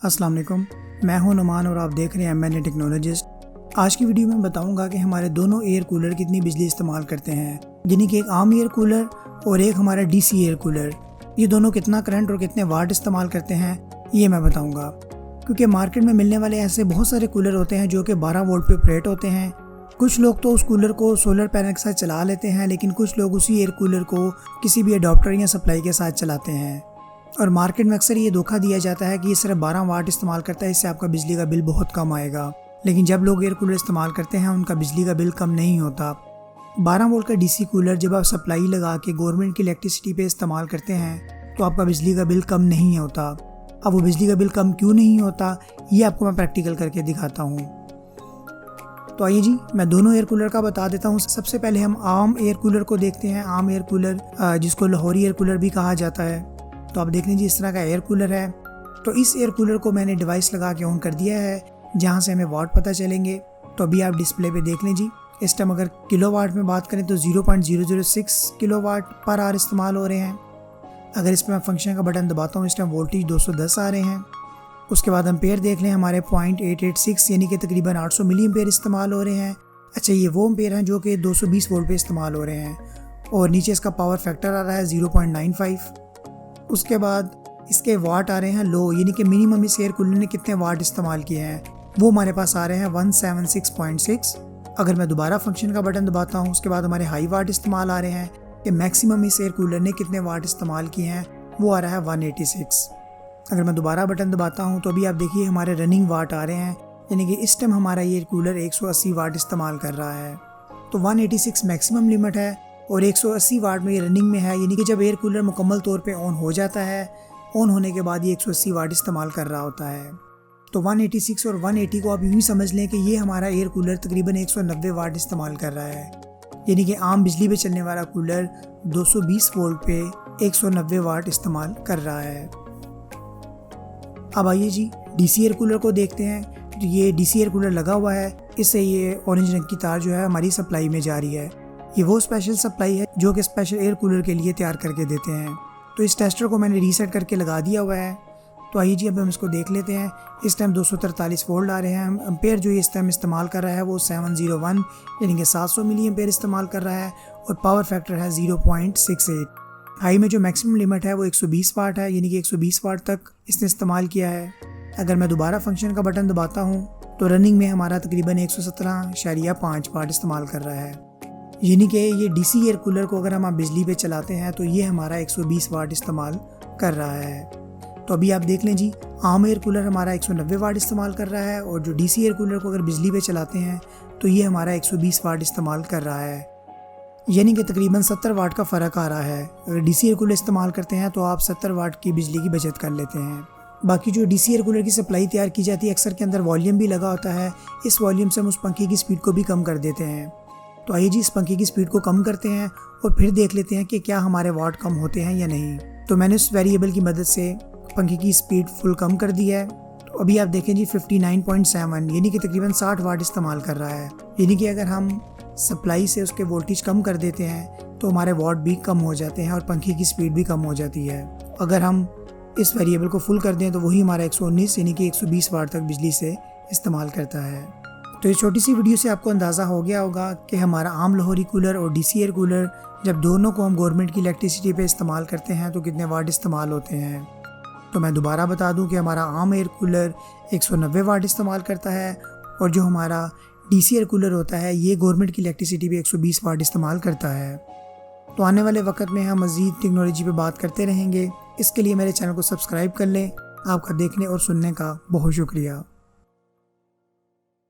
अस्सलाम वालेकुम, मैं हूं नुमान और आप देख रहे हैं एमएनए टेक्नोलॉजिस्ट। आज की वीडियो में बताऊंगा कि हमारे दोनों एयर कूलर कितनी बिजली इस्तेमाल करते हैं, यानी कि एक आम एयर कूलर और एक हमारा डीसी एयर कूलर। ये दोनों कितना करंट और कितने वाट इस्तेमाल करते हैं ये मैं बताऊंगा। क्योंकि मार्केट में मिलने वाले ऐसे बहुत सारे कूलर होते हैं जो कि 12 वोल्ट पे ऑपरेट होते हैं। कुछ लोग तो उस कूलर को सोलर पैनल के साथ चला लेते हैं, लेकिन कुछ लोग उसी एयर कूलर को किसी भी अडॉप्टर या सप्लाई के साथ चलाते हैं। और मार्केट में अक्सर ये धोखा दिया जाता है कि ये सिर्फ 12 वाट इस्तेमाल करता है, इससे आपका बिजली का बिल बहुत कम आएगा। लेकिन जब लोग एयर कूलर इस्तेमाल करते हैं उनका बिजली का बिल कम नहीं होता। 12 वोल्ट का डीसी कूलर जब आप सप्लाई लगा के गवर्नमेंट की इलेक्ट्रिसिटी पे इस्तेमाल करते हैं तो आपका बिजली का बिल कम नहीं होता। अब वो बिजली का बिल कम क्यों नहीं होता ये आपको मैं प्रैक्टिकल करके दिखाता हूँ। तो आइए जी, मैं दोनों एयर कूलर का बता देता हूँ। सबसे पहले हम आम एयर कूलर को देखते हैं। आम एयर कूलर जिसको लाहौरी एयर कूलर भी कहा जाता है। तो आप देख लीजिए इस तरह का एयर कूलर है। तो इस एयर कूलर को मैंने डिवाइस लगा के ऑन कर दिया है, जहाँ से हमें वाट पता चलेंगे। तो अभी आप डिस्प्ले पे देख लीजिए। इस टाइम अगर किलोवाट में बात करें तो 0.006 किलोवाट पर आवर इस्तेमाल हो रहे हैं। अगर इस पर मैं फंक्शन का बटन दबाता हूँ इस टाइम वोल्टेज 210 आ रहे हैं। उसके बाद एम्पेयर देख लें, हमारे 0.886 यानी कि तकरीबन 800 मिली एम्पेयर इस्तेमाल हो रहे हैं। अच्छा, ये वो एम्पेयर हैं जो कि 220 वोल्ट पे इस्तेमाल हो रहे हैं। और नीचे इसका पावर फैक्टर आ रहा है 0.95। उसके बाद इसके वाट आ रहे हैं लो, यानी कि मिनिमम इस एयर कूलर ने कितने वाट इस्तेमाल किए हैं वो हमारे पास आ रहे हैं 176.6। अगर मैं दोबारा फंक्शन का बटन दबाता हूँ उसके बाद हमारे हाई वाट इस्तेमाल आ रहे हैं कि मैक्सिमम इस एयर कूलर ने कितने वाट इस्तेमाल किए हैं वो आ रहा है 186। अगर मैं दोबारा बटन दबाता हूँ तो अभी आप देखिए हमारे रनिंग वाट आ रहे हैं, यानी कि इस टाइम हमारा एयर कूलर 180 वाट इस्तेमाल कर रहा है। तो 186 मैक्सिमम लिमिट है और 180 वाट में ये रनिंग में है, यानी कि जब एयर कूलर मुकम्मल तौर पे ऑन हो जाता है, ऑन होने के बाद ये 180 वाट इस्तेमाल कर रहा होता है। तो 186 और 180 को आप यूँ ही समझ लें कि ये हमारा एयर कूलर तकरीबन 190 वाट इस्तेमाल कर रहा है, यानी कि आम बिजली पे चलने वाला कूलर 220 वोल्ट पे 190 वाट इस्तेमाल कर रहा है। अब आइए जी डीसी एयर कूलर को देखते हैं। तो ये डीसी एयर कूलर लगा हुआ है, इससे ये ऑरेंज रंग की तार जो है हमारी सप्लाई में जा रही है। ये वो स्पेशल सप्लाई है जो कि स्पेशल एयर कूलर के लिए तैयार करके देते हैं। तो इस टेस्टर को मैंने रीसेट करके लगा दिया हुआ है। तो आइए जी अब हम इसको देख लेते हैं। इस टाइम 243 वोल्ट आ रहे हैं। एम्पेयर जो ये इस टाइम इस्तेमाल कर रहा है वो 701 यानी कि 700 मिली एम्पेयर इस्तेमाल कर रहा है और पावर फैक्टर है 0.68। हाई में जो मैक्सिमम लिमिट है वो 120 वाट है, यानी कि 120 वाट तक इसने इस्तेमाल किया है। अगर मैं दोबारा फंक्शन का बटन दबाता हूँ तो रनिंग में हमारा तकरीबन 117.5 वाट इस्तेमाल कर रहा है, यानी कि ये डीसी एयर कूलर को अगर हम बिजली पे चलाते हैं तो ये हमारा 120 वाट इस्तेमाल कर रहा है। तो अभी आप देख लें जी, आम एयर कूलर हमारा 190 वाट इस्तेमाल कर रहा है और जो डीसी एयर कूलर को अगर बिजली पे चलाते हैं तो ये हमारा 120 वाट इस्तेमाल कर रहा है, यानी कि तकरीबन 70 वाट का फ़र्क आ रहा है। अगर डीसी एयर कूलर इस्तेमाल करते हैं तो आप 70 वाट की बिजली की बचत कर लेते हैं। बाकी जो डीसी एयर कूलर की सप्लाई तैयार की जाती है अक्सर के अंदर वॉल्यूम भी लगा होता है। इस वॉल्यूम से हम उस पंखे की स्पीड को भी कम कर देते हैं। तो आइए जी इस पंखे की स्पीड को कम करते हैं और फिर देख लेते हैं कि क्या हमारे वाट कम होते हैं या नहीं। तो मैंने उस वेरिएबल की मदद से पंखे की स्पीड फुल कम कर दी है। तो अभी आप देखें जी 59.7 यानी कि तकरीबन 60 वाट इस्तेमाल कर रहा है, यानी कि अगर हम सप्लाई से उसके वोल्टेज कम कर देते हैं तो हमारे वाट भी कम हो जाते हैं और पंखे की स्पीड भी कम हो जाती है। अगर हम इस वेरिएबल को फुल कर दें तो वही हमारा 119 यानी कि 120 वाट तक बिजली से इस्तेमाल करता है। तो ये छोटी सी वीडियो से आपको अंदाज़ा हो गया होगा कि हमारा आम लाहौरी कूलर और डीसी एयर कूलर जब दोनों को हम गवर्नमेंट की इलेक्ट्रिसिटी पे इस्तेमाल करते हैं तो कितने वाट इस्तेमाल होते हैं। तो मैं दोबारा बता दूं कि हमारा आम एयर कूलर 190 वाट इस्तेमाल करता है और जो हमारा डीसी एयर कूलर होता है ये गवर्नमेंट की इलेक्ट्रिसिटी पे 120 वाट इस्तेमाल करता है। तो आने वाले वक्त में हम मज़ीद टेक्नोलॉजी पे बात करते रहेंगे। इसके लिए मेरे चैनल को सब्सक्राइब कर लें। आपका देखने और सुनने का बहुत शुक्रिया।